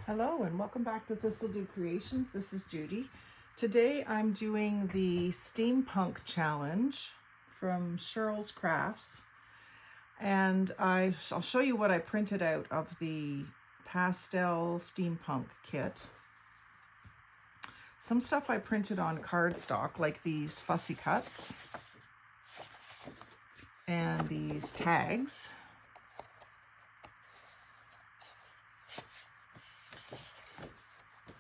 Hello and welcome back to Thistledew Creations. This is Judy. Today I'm doing the Steampunk challenge from Cheryl's Crafts, and I'll show you what I printed out of the Pastel Steampunk kit. Some stuff I printed on cardstock, like these fussy cuts and these tags.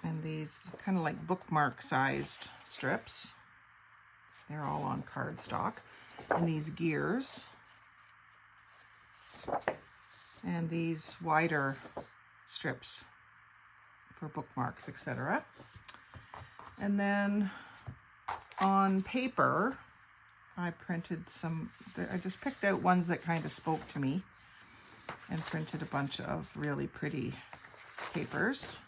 And these kind of like bookmark sized strips. They're all on cardstock. And these gears. And these wider strips for bookmarks, etc. And then on paper, I printed some, I just picked out ones that kind of spoke to me and printed a bunch of really pretty papers.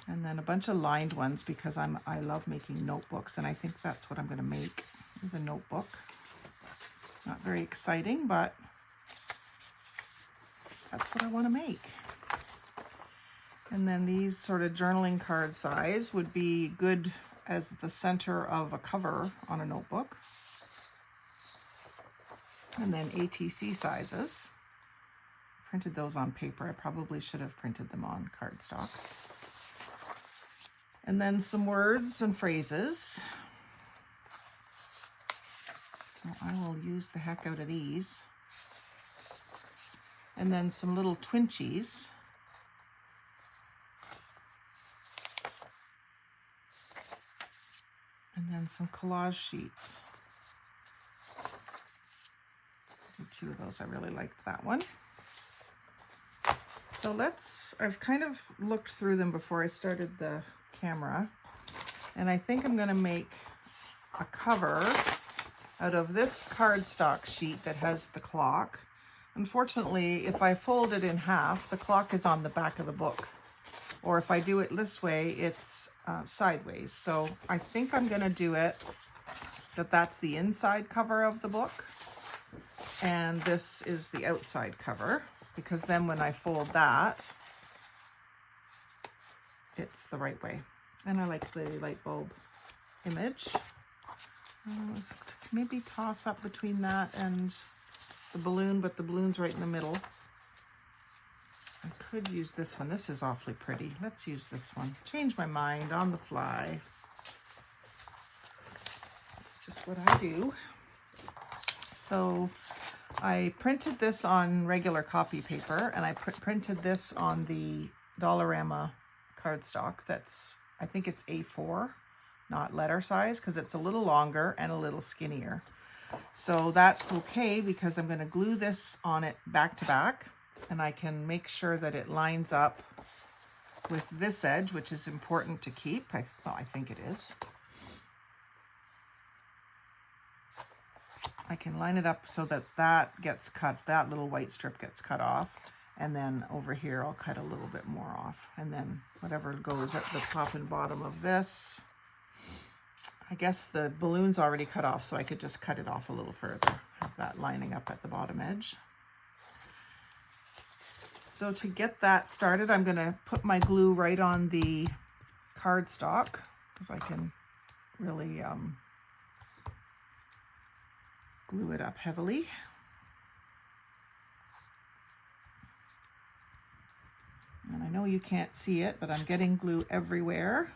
And then a bunch of lined ones because I love making notebooks, and I think that's what I'm going to make, is a notebook. Not very exciting, but that's what I want to make. And then these sort of journaling card size would be good as the center of a cover on a notebook. And then ATC sizes. Printed those on paper. I probably should have printed them on cardstock. And then some words and phrases. So I will use the heck out of these. And then some little twinchies. And then some collage sheets. Two of those, I really liked that one. So I've kind of looked through them before I started the camera, and I think I'm going to make a cover out of this cardstock sheet that has the clock. Unfortunately, if I fold it in half, the clock is on the back of the book, or if I do it this way, it's sideways. So I think I'm going to do it that's the inside cover of the book, and this is the outside cover, because then when I fold that, it's the right way. And I like the light bulb image. Maybe toss up between that and the balloon, but the balloon's right in the middle. I could use this one. This is awfully pretty. Let's use this one. Change my mind on the fly. It's just what I do. So I printed this on regular copy paper, and I printed this on the Dollarama cardstock. I think it's A4, not letter size, because it's a little longer and a little skinnier. So that's okay, because I'm going to glue this on it back to back, and I can make sure that it lines up with this edge, which is important to keep. I think it is. I can line it up so that gets cut, that little white strip gets cut off. And then over here, I'll cut a little bit more off. And then whatever goes at the top and bottom of this, I guess the balloon's already cut off, so I could just cut it off a little further. Have that lining up at the bottom edge. So to get that started, I'm going to put my glue right on the cardstock, because I can really glue it up heavily. And I know you can't see it, but I'm getting glue everywhere.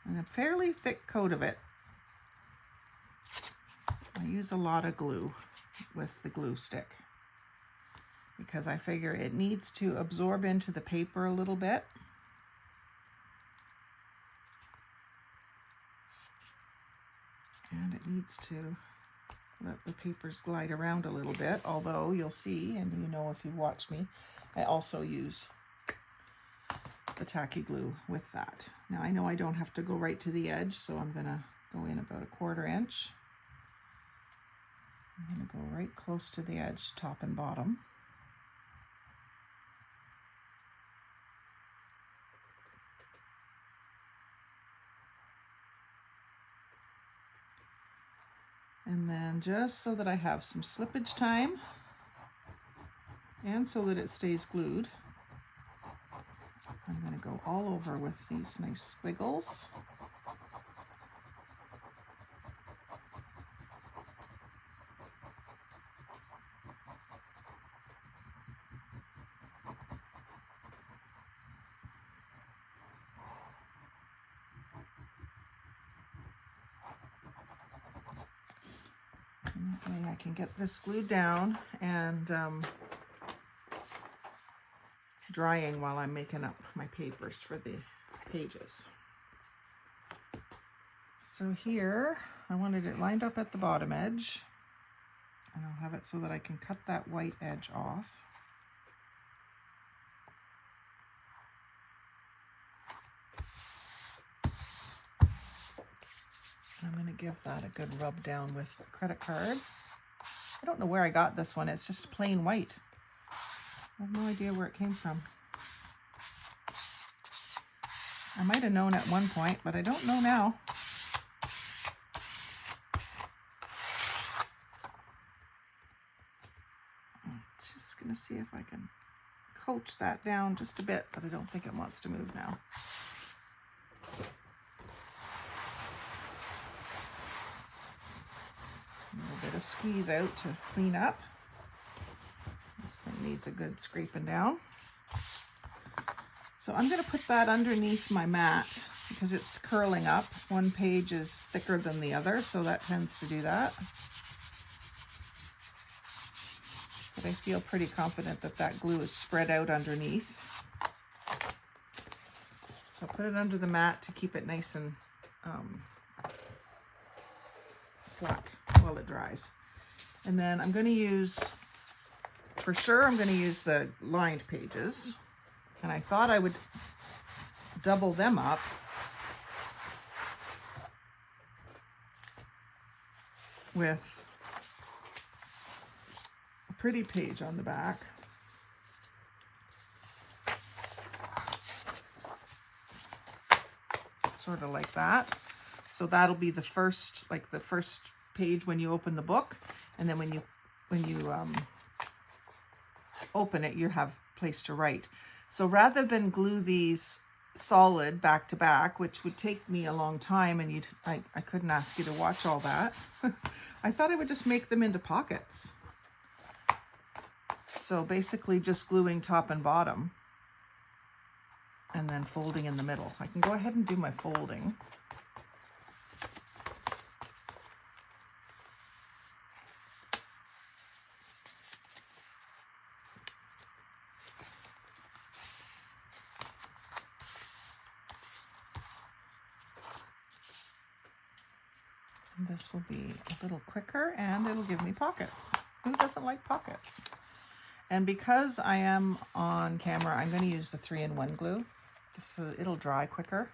And a fairly thick coat of it. I use a lot of glue with the glue stick, because I figure it needs to absorb into the paper a little bit. And it needs to let the papers glide around a little bit, although you'll see, and you know if you watch me, I also use the tacky glue with that. Now I know I don't have to go right to the edge, so I'm going to go in about 1/4 inch. I'm going to go right close to the edge, top and bottom. And then just so that I have some slippage time and so that it stays glued, go all over with these nice squiggles. And that way I can get this glued down and drying while I'm making up my papers for the pages. So here, I wanted it lined up at the bottom edge, and I'll have it so that I can cut that white edge off. I'm going to give that a good rub down with a credit card. I don't know where I got this one. It's just plain white. I have no idea where it came from. I might have known at one point, but I don't know now. I'm just going to see if I can coach that down just a bit, but I don't think it wants to move now. A little bit of squeeze out to clean up. This thing needs a good scraping down. So I'm going to put that underneath my mat because it's curling up. One page is thicker than the other, so that tends to do that. But I feel pretty confident that that glue is spread out underneath. So I'll put it under the mat to keep it nice and flat while it dries. And then I'm going to use, for sure, I'm going to use the lined pages. And I thought I would double them up with a pretty page on the back. Sort of like that. So that'll be the first, like the first page when you open the book, and then when you open it, you have a place to write. So rather than glue these solid back to back, which would take me a long time, and I couldn't ask you to watch all that, I thought I would just make them into pockets. So basically just gluing top and bottom and then folding in the middle. I can go ahead and do my folding. This will be a little quicker and it'll give me pockets. Who doesn't like pockets? And because I am on camera, I'm going to use the 3-in-1 glue just so it'll dry quicker.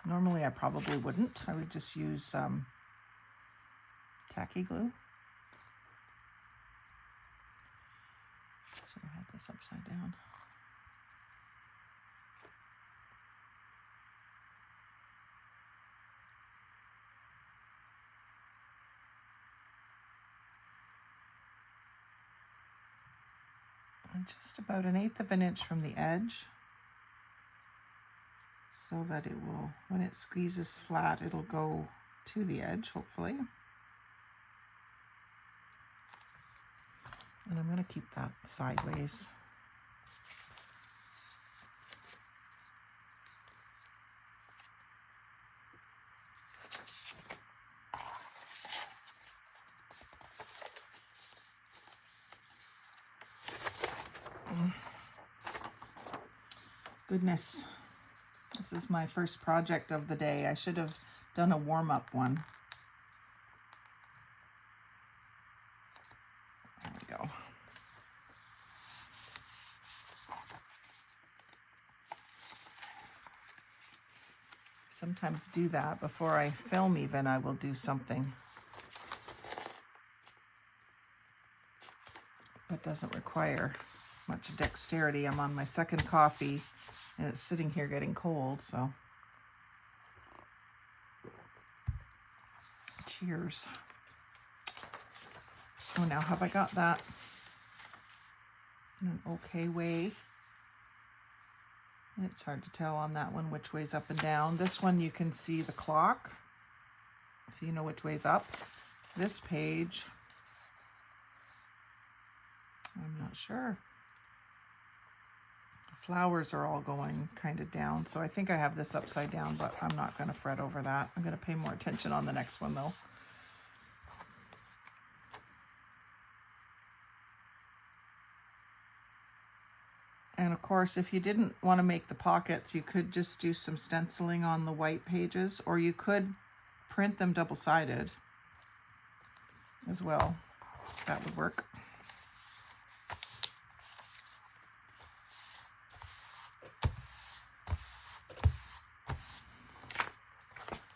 Normally I probably wouldn't. I would just use tacky glue. Should have had this upside down. And just about 1/8 of an inch from the edge, so that it will, when it squeezes flat, it'll go to the edge, hopefully. And I'm going to keep that sideways. Goodness, this is my first project of the day. I should have done a warm-up one. There we go. Sometimes do that before I film even. I will do something that doesn't require much dexterity. I'm on my second coffee and it's sitting here getting cold, so cheers. Oh, now have I got that in an okay way? It's hard to tell on that one which way's up and down. This one you can see the clock, so you know which way's up. This page, I'm not sure. The flowers are all going kind of down, so I think I have this upside down, but I'm not going to fret over that. I'm going to pay more attention on the next one though. And of course, if you didn't want to make the pockets, you could just do some stenciling on the white pages, or you could print them double-sided as well. That would work.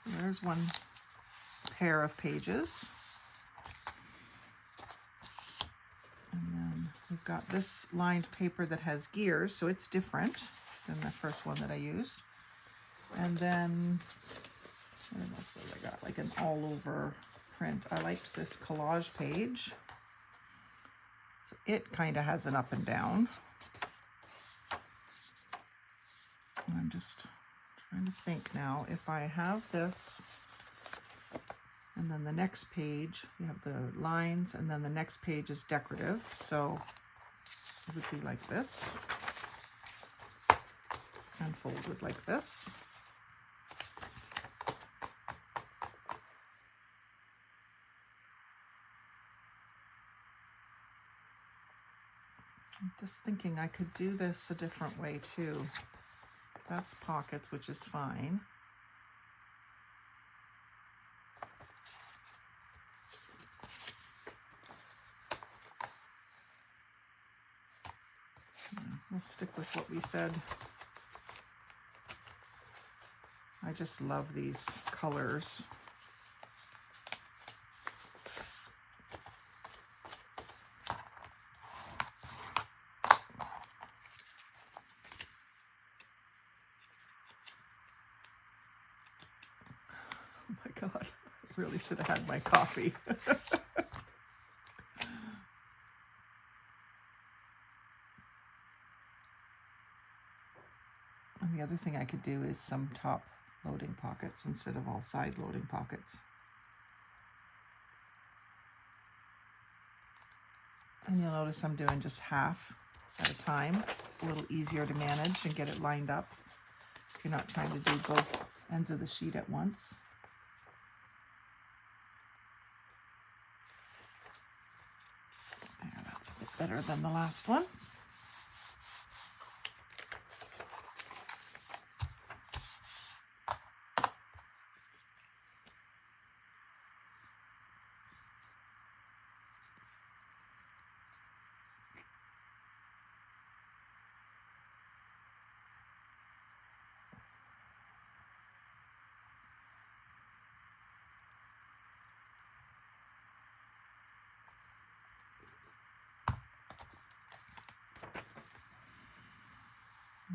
There's one pair of pages. And then we've got this lined paper that has gears, so it's different than the first one that I used. And then, what else have I got? Like an all-over print. I liked this collage page. So it kind of has an up and down. And I'm just trying to think now, if I have this, and then the next page, you have the lines, and then the next page is decorative. So it would be like this, and folded like this. I'm just thinking I could do this a different way too. That's pockets, which is fine. We'll stick with what we said. I just love these colors. Oh my God, I really should have had my coffee. And the other thing I could do is some top loading pockets instead of all side loading pockets. And you'll notice I'm doing just half at a time. It's a little easier to manage and get it lined up if you're not trying to do both ends of the sheet at once. There, that's a bit better than the last one.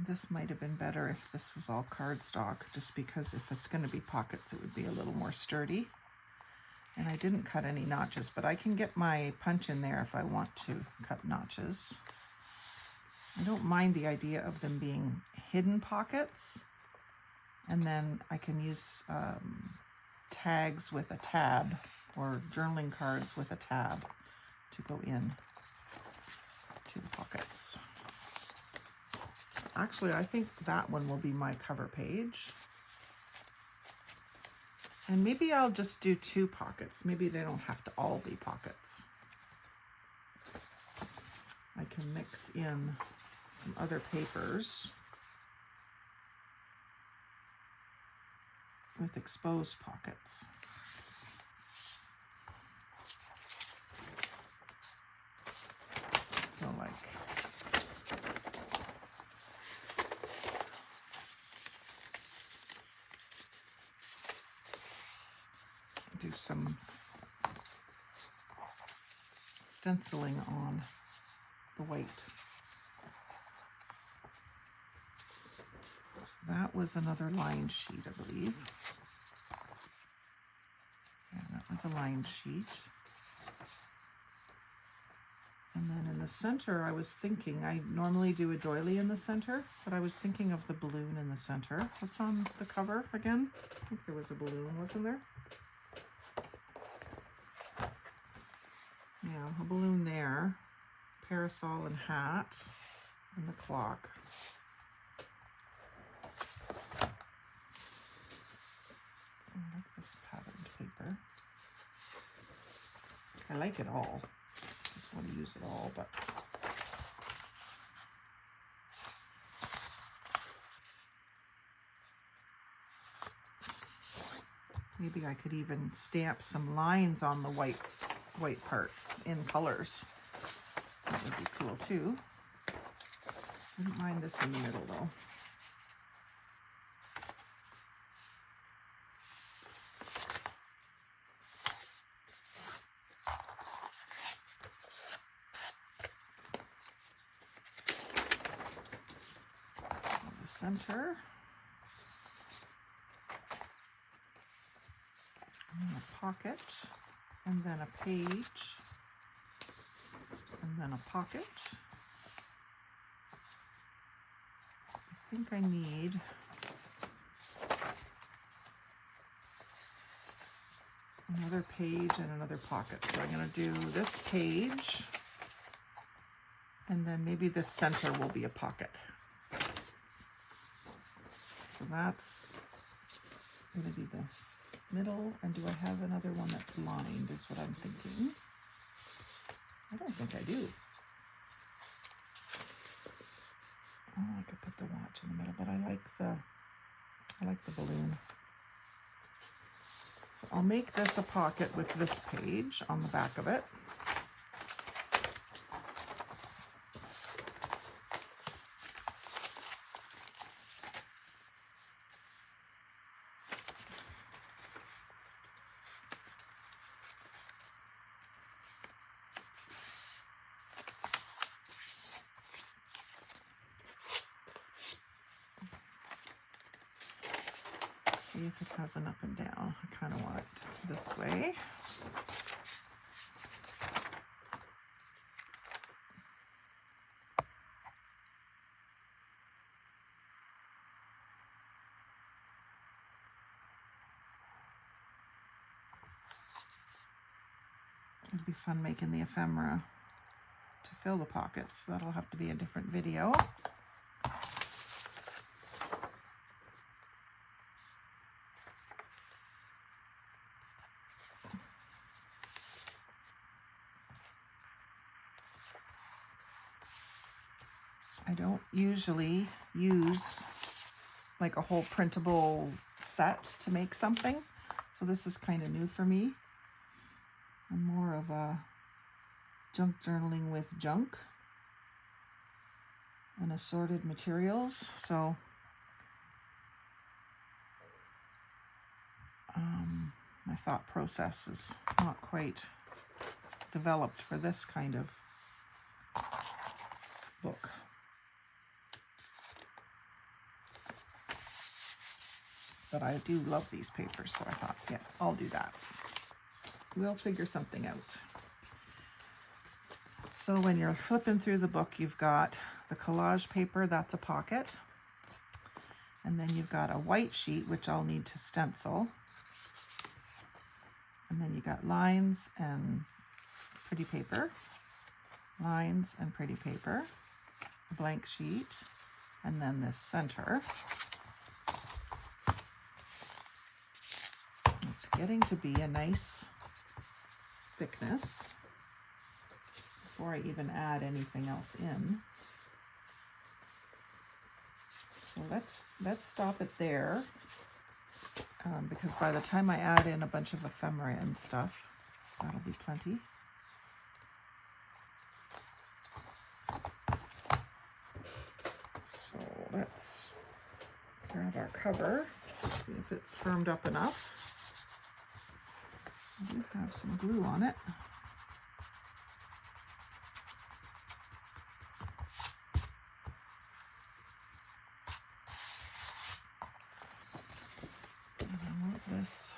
This might have been better if this was all cardstock, just because if it's going to be pockets, it would be a little more sturdy. And I didn't cut any notches, but I can get my punch in there if I want to cut notches. I don't mind the idea of them being hidden pockets. And then I can use tags with a tab, or journaling cards with a tab to go in to the pockets. Actually, I think that one will be my cover page. And maybe I'll just do 2 pockets. Maybe they don't have to all be pockets. I can mix in some other papers with exposed pockets. So like, do some stenciling on the white. So that was another lined sheet, I believe. Yeah, that was a lined sheet. And then in in the center, I was thinking, I normally do a doily in the center, but I was thinking of the balloon in the center. What's on the cover again? I think there was a balloon, wasn't there? Yeah, a balloon there, parasol and hat, and the clock. I like this patterned paper. I like it all. Just want to use it all, but maybe I could even stamp some lines on the white parts in colors. That would be cool too. Wouldn't mind this in the middle though. Center, and then a pocket, and then a page, and then a pocket. I think I need another page and another pocket. So I'm going to do this page, and then maybe this center will be a pocket. So that's going to be the middle. And do I have another one that's lined is what I'm thinking. I don't think I do. Oh, I could put the watch in the middle, but I like the balloon. So I'll make this a pocket with this page on the back of it. See if it has an up and down. I kind of want it this way. It'd be fun making the ephemera to fill the pockets. That'll have to be a different video. I don't usually use like a whole printable set to make something, so this is kind of new for me. I'm more of a junk journaling with junk and assorted materials, so my thought process is not quite developed for this kind of book. But I do love these papers, so I thought, yeah, I'll do that. We'll figure something out. So when you're flipping through the book, you've got the collage paper, that's a pocket. And then you've got a white sheet, which I'll need to stencil. And then you got lines and pretty paper, lines and pretty paper, a blank sheet, and then this center. It's getting to be a nice thickness before I even add anything else in. So let's stop it there, because by the time I add in a bunch of ephemera and stuff, that'll be plenty. So let's grab our cover, see if it's firmed up enough. I do have some glue on it. And I want this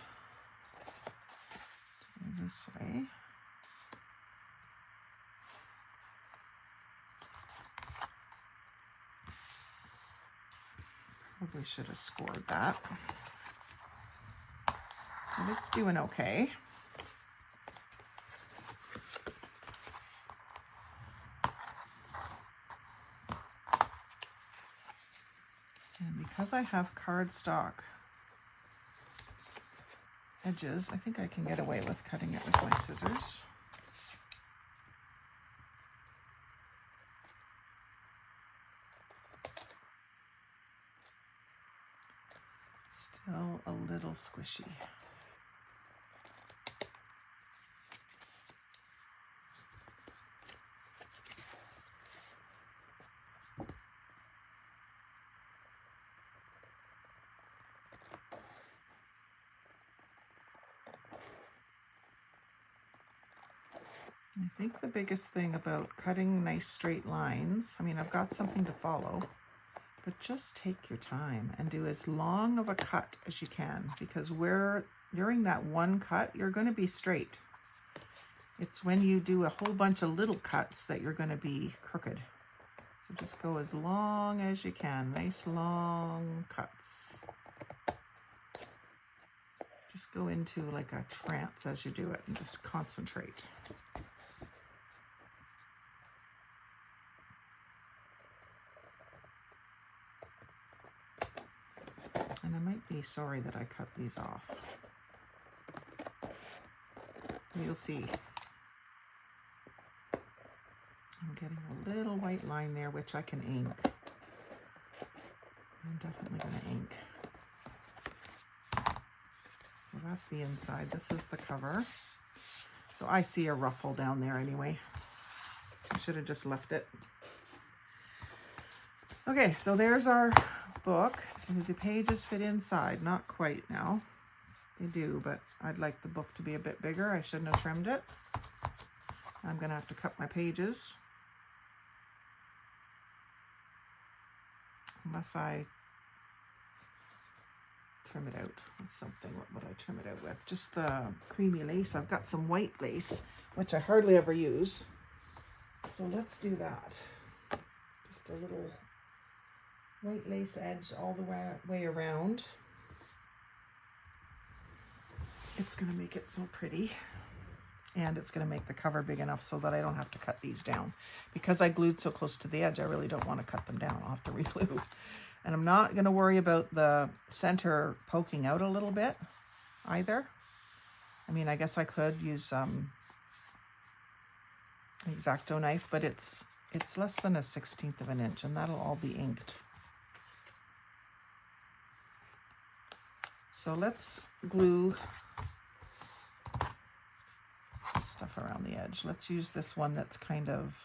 to go this way. Probably should have scored that. But it's doing okay. And because I have cardstock edges, I think I can get away with cutting it with my scissors. Still a little squishy. I think the biggest thing about cutting nice straight lines, I mean, I've got something to follow, but just take your time and do as long of a cut as you can, because during that one cut, you're going to be straight. It's when you do a whole bunch of little cuts that you're going to be crooked. So just go as long as you can, nice long cuts. Just go into like a trance as you do it and just concentrate. And I might be sorry that I cut these off. You'll see. I'm getting a little white line there, which I can ink. I'm definitely going to ink. So that's the inside. This is the cover. So I see a ruffle down there anyway. I should have just left it. Okay, so there's our book. The pages fit inside. Not quite now. They do, but I'd like the book to be a bit bigger. I shouldn't have trimmed it. I'm going to have to cut my pages. Unless I trim it out with something. What would I trim it out with? Just the creamy lace. I've got some white lace, which I hardly ever use. So let's do that. Just a little white lace edge all the way around. It's going to make it so pretty. And it's going to make the cover big enough so that I don't have to cut these down. Because I glued so close to the edge, I really don't want to cut them down. I'll have to re-glue. And I'm not going to worry about the center poking out a little bit either. I mean, I guess I could use an X-Acto knife, but it's less than 1/16 of an inch, and that'll all be inked. So let's glue stuff around the edge. Let's use this one that's kind of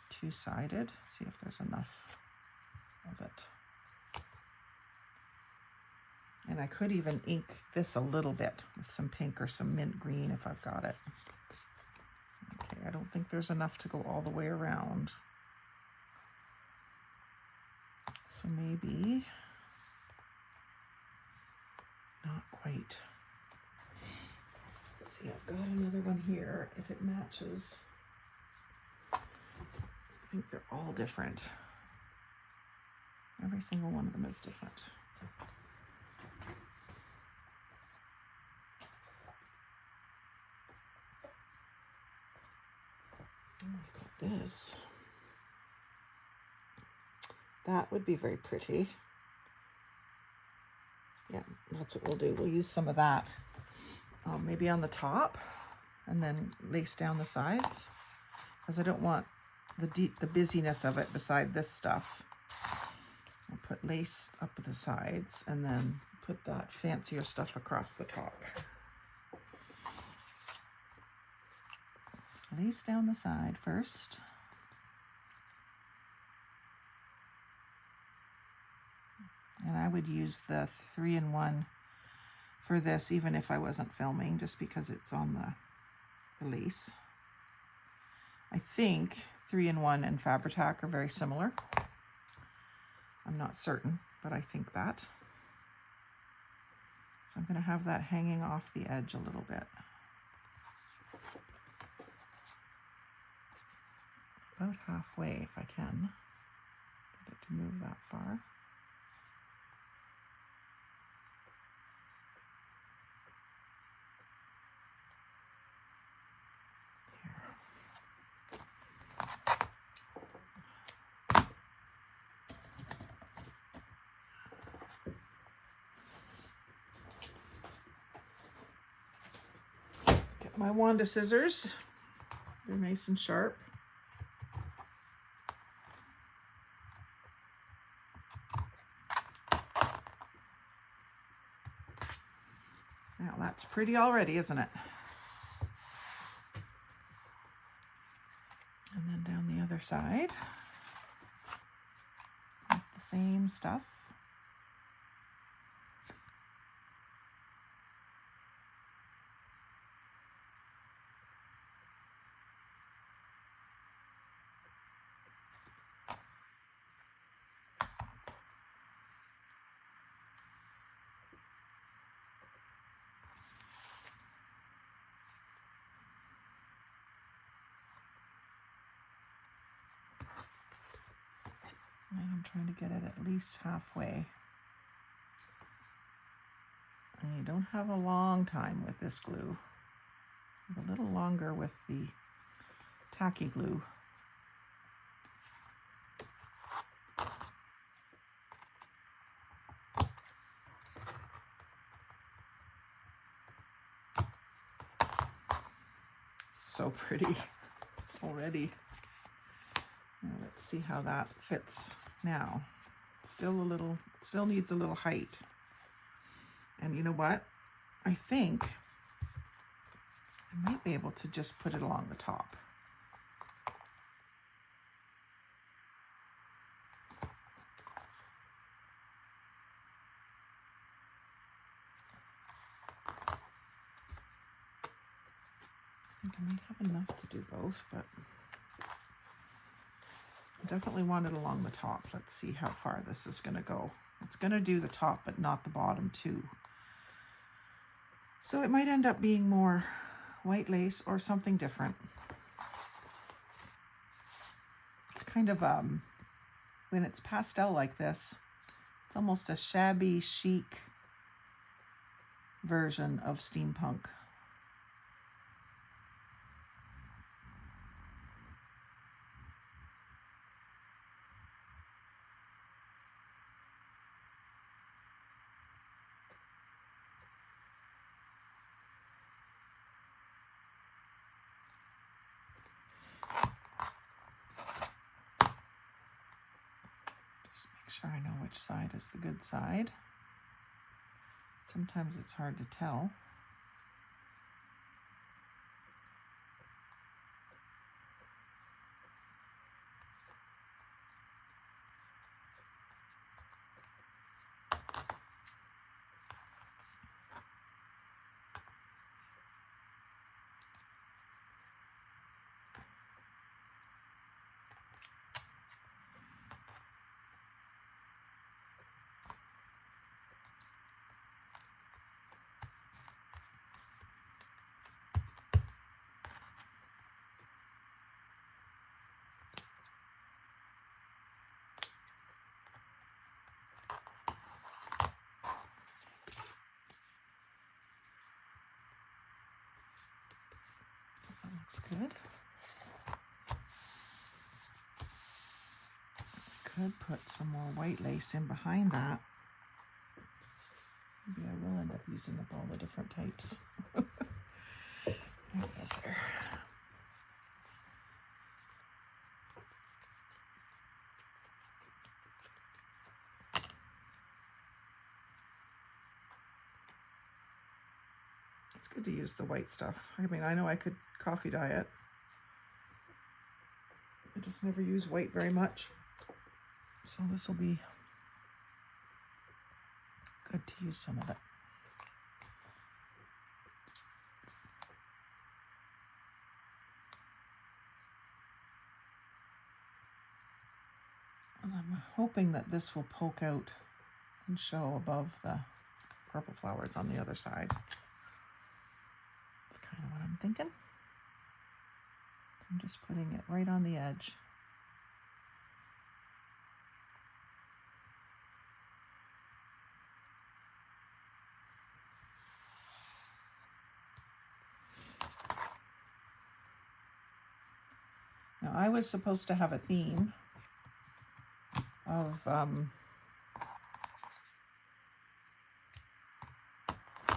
two-sided. See if there's enough of it. And I could even ink this a little bit with some pink or some mint green if I've got it. Okay, I don't think there's enough to go all the way around. So maybe not quite. See, I've got another one here. If it matches, I think they're all different. Every single one of them is different. I've got this. That would be very pretty. Yeah, that's what we'll do. We'll use some of that. Maybe on the top and then lace down the sides, because I don't want the busyness of it beside this stuff. I'll put lace up the sides and then put that fancier stuff across the top. So lace down the side first. And I would use the 3-in-1 for this, even if I wasn't filming, just because it's on the lace. I think 3-in-1 and Fabri-Tac are very similar. I'm not certain, but I think that. So I'm going to have that hanging off the edge a little bit. About halfway if I can. Get it to move that far. my Wanda scissors. They're nice and sharp. Now that's pretty already, isn't it? And then down the other side, with the same stuff. And I'm trying to get it at least halfway. And you don't have a long time with this glue. You have a little longer with the tacky glue. So pretty already. Now let's see how that fits now. Still needs a little height. And you know what? I think I might be able to just put it along the top. I think I might have enough to do both, but I definitely want it along the top. Let's see how far this is going to go. It's going to do the top, but not the bottom too. So it might end up being more white lace or something different. It's kind of, when it's pastel like this, it's almost a shabby chic version of steampunk. Sure I know which side is the good side. Sometimes it's hard to tell. Looks good. Could put some more white lace in behind that. Maybe I will end up using up all the different types. There it is there. It's good to use the white stuff. I mean, I know I could coffee dye it. I just never use white very much. So this will be good to use some of it. And I'm hoping that this will poke out and show above the purple flowers on the other side. That's kind of what I'm thinking. I'm just putting it right on the edge. Now I was supposed to have a theme of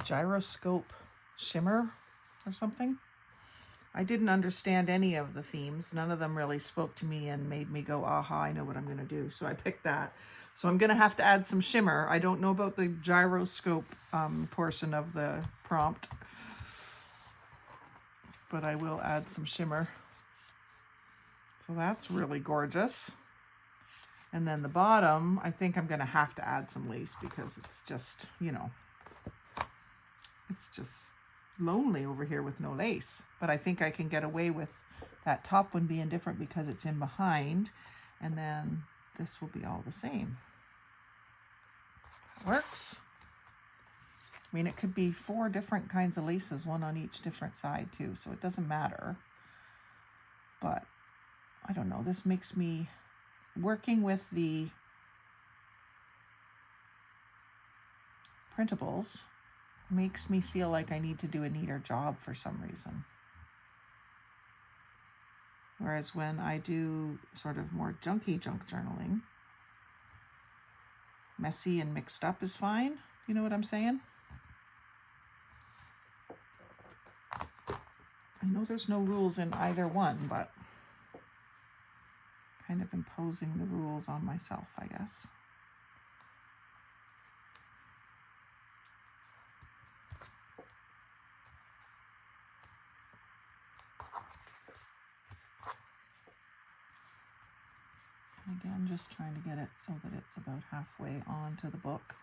gyroscope shimmer or something. I didn't understand any of the themes. None of them really spoke to me and made me go, aha, I know what I'm going to do. So I picked that. So I'm going to have to add some shimmer. I don't know about the gyroscope portion of the prompt, but I will add some shimmer. So that's really gorgeous. And then the bottom, I think I'm going to have to add some lace because it's just, you know, it's just lonely over here with no lace. But I think I can get away with that top one being different because it's in behind, and then this will be all the same. Works. I mean, it could be 4 different kinds of laces, one on each different side too, so it doesn't matter. But I don't know, this makes me, working with the printables makes me feel like I need to do a neater job for some reason. Whereas when I do sort of more junky junk journaling, messy and mixed up is fine. You know what I'm saying? I know there's no rules in either one, but kind of imposing the rules on myself, I guess. And again, just trying to get it so that it's about halfway onto the book.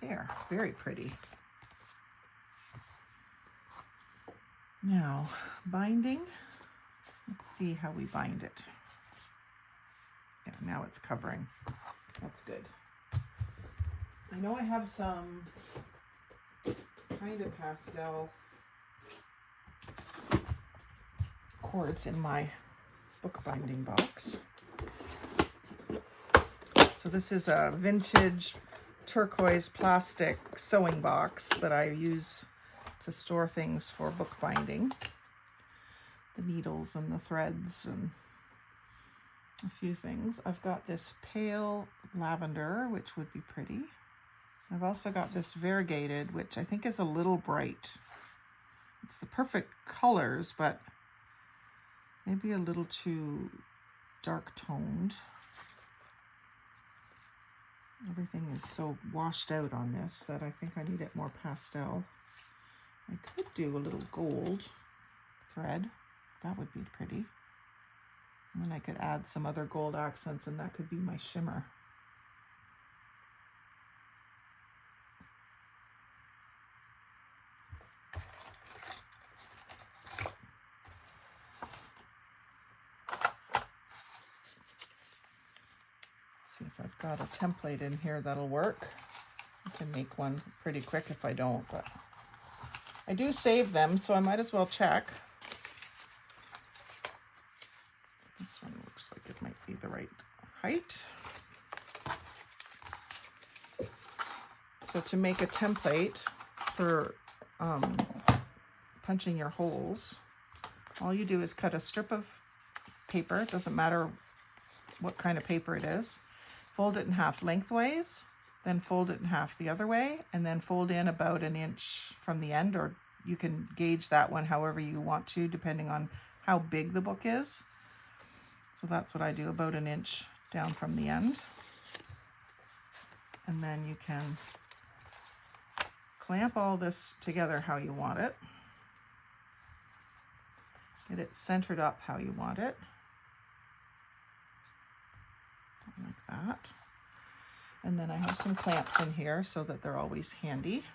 There, very pretty. Now, binding. Let's see how we bind it. Yeah, now it's covering. That's good. I know I have some kind of pastel cords in my bookbinding box. So this is a vintage turquoise plastic sewing box that I use to store things for bookbinding. The needles and the threads and a few things. I've got this pale lavender, which would be pretty. I've also got this variegated, which I think is a little bright. It's the perfect colors, but maybe a little too dark toned. Everything is so washed out on this that I think I need it more pastel. I could do a little gold thread. That would be pretty. And then I could add some other gold accents, and that could be my shimmer. Let's see if I've got a template in here that'll work. I can make one pretty quick if I don't, but I do save them, so I might as well check. This one looks like it might be the right height. So to make a template for punching your holes, all you do is cut a strip of paper. It doesn't matter what kind of paper it is. Fold it in half lengthways, then fold it in half the other way, and then fold in about 1 inch from the end, or you can gauge that one however you want to, depending on how big the book is. So that's what I do, about 1 inch down from the end. And then you can clamp all this together how you want it. Get it centered up how you want it. Like that. And then I have some clamps in here so that they're always handy.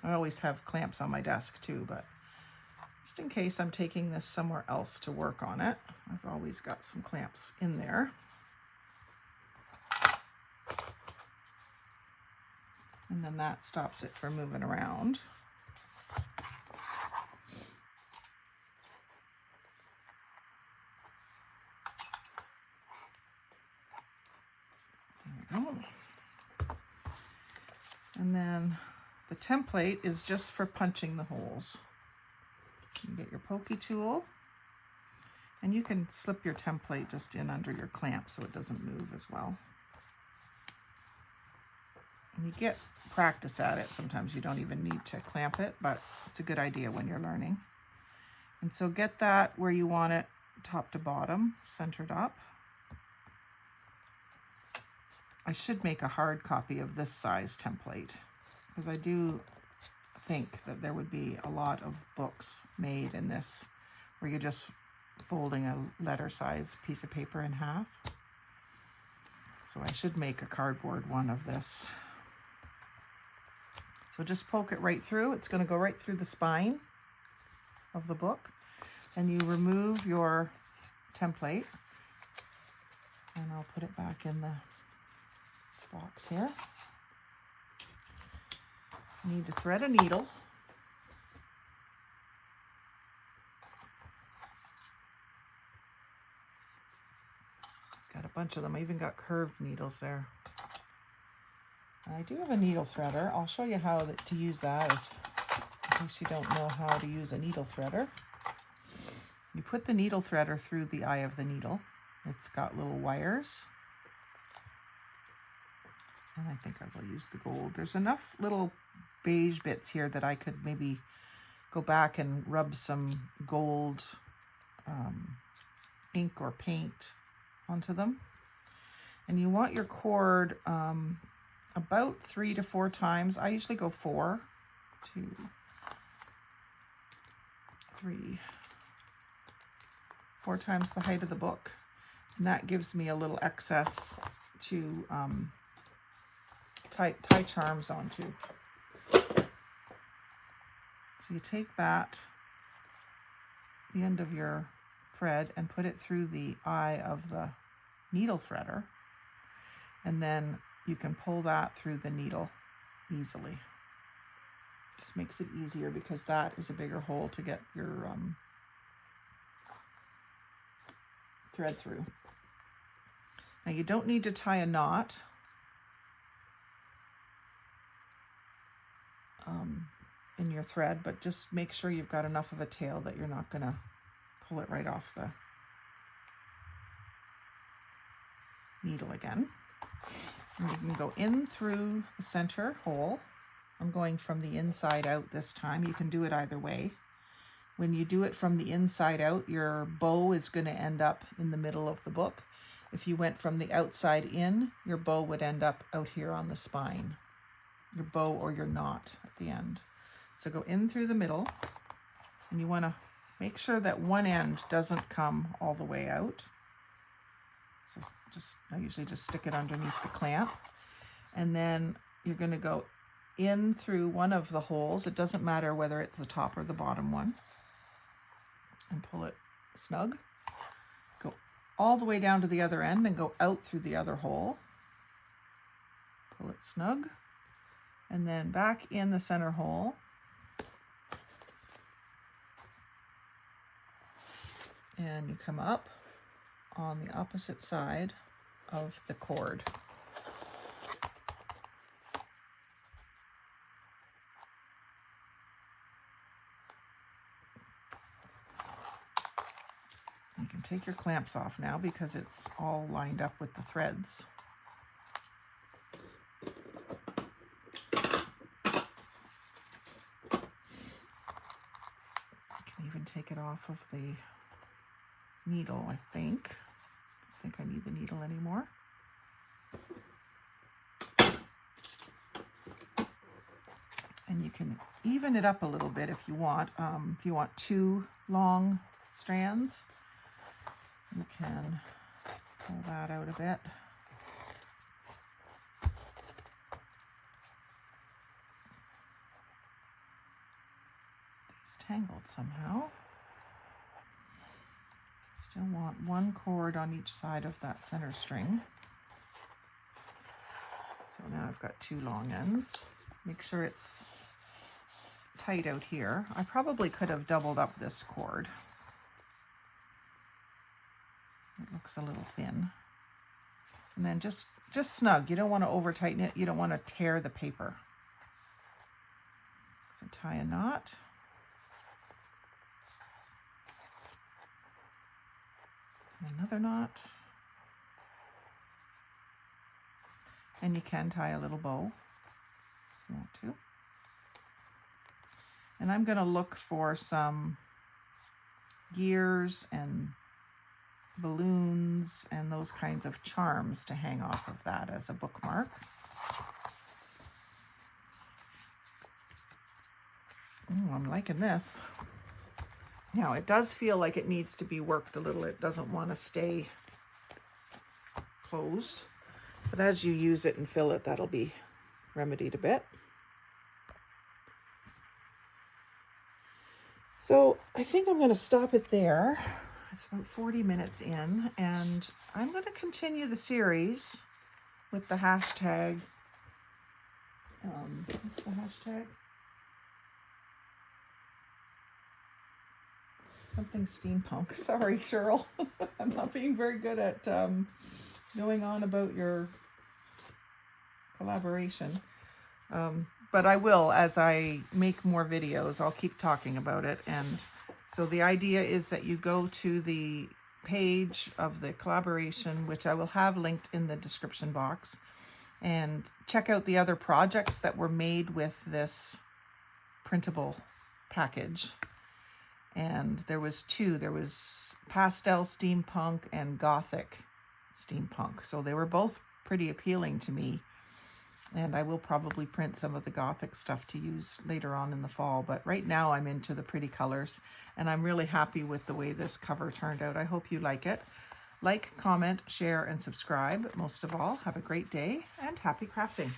I always have clamps on my desk too, but just in case I'm taking this somewhere else to work on it, I've always got some clamps in there. And then that stops it from moving around. There we go. And then the template is just for punching the holes. You get your pokey tool, and you can slip your template just in under your clamp so it doesn't move as well. And you get practice at it. Sometimes you don't even need to clamp it, but it's a good idea when you're learning. And so get that where you want it, top to bottom, centered up. I should make a hard copy of this size template because I do think that there would be a lot of books made in this where you're just folding a letter size piece of paper in half. So I should make a cardboard one of this. So just poke it right through. It's going to go right through the spine of the book. And you remove your template. And I'll put it back in the box here. You need to thread a needle. Got a bunch of them. I even got curved needles there. And I do have a needle threader. I'll show you how to use that in case you don't know how to use a needle threader. You put the needle threader through the eye of the needle. It's got little wires. And I think I will use the gold. There's enough little beige bits here that I could maybe go back and rub some gold ink or paint onto them. And you want your cord about 3 to 4 times. I usually go 4, 2, 3, 4 times the height of the book. And that gives me a little excess to tie charms onto. So you take that, the end of your thread, and put it through the eye of the needle threader, and then you can pull that through the needle easily. Just makes it easier because that is a bigger hole to get your thread through. Now you don't need to tie a knot. In your thread, but just make sure you've got enough of a tail that you're not going to pull it right off the needle again. And you can go in through the center hole. I'm going from the inside out this time. You can do it either way. When you do it from the inside out, your bow is going to end up in the middle of the book. If you went from the outside in, your bow would end up out here on the spine. Your bow or your knot at the end. So go in through the middle, and you want to make sure that one end doesn't come all the way out. So I usually just stick it underneath the clamp, and then you're going to go in through one of the holes. It doesn't matter whether it's the top or the bottom one, and pull it snug. Go all the way down to the other end and go out through the other hole. Pull it snug, and then back in the center hole. And you come up on the opposite side of the cord. You can take your clamps off now because it's all lined up with the threads. You can even take it off of the needle, I think. I don't think I need the needle anymore. And you can even it up a little bit if you want. If you want 2 long strands, you can pull that out a bit. These tangled somehow. Still want 1 cord on each side of that center string. So now I've got 2 long ends. Make sure it's tight out here. I probably could have doubled up this cord. It looks a little thin. And then just snug. You don't want to over tighten it. You don't want to tear the paper. So tie a knot. Another knot. And you can tie a little bow if you want to. And I'm going to look for some gears and balloons and those kinds of charms to hang off of that as a bookmark. Ooh, I'm liking this. Now it does feel like it needs to be worked a little. It doesn't want to stay closed. But as you use it and fill it, that'll be remedied a bit. So I think I'm going to stop it there. It's about 40 minutes in, and I'm going to continue the series with the hashtag. What's the hashtag? Something steampunk. Sorry, Cheryl. I'm not being very good at going on about your collaboration. But I will, as I make more videos, I'll keep talking about it. And so the idea is that you go to the page of the collaboration, which I will have linked in the description box, and check out the other projects that were made with this printable package. And there was two. There was Pastel Steampunk and Gothic Steampunk. So they were both pretty appealing to me. And I will probably print some of the Gothic stuff to use later on in the fall. But right now I'm into the pretty colors. And I'm really happy with the way this cover turned out. I hope you like it. Like, comment, share, and subscribe. Most of all, have a great day and happy crafting.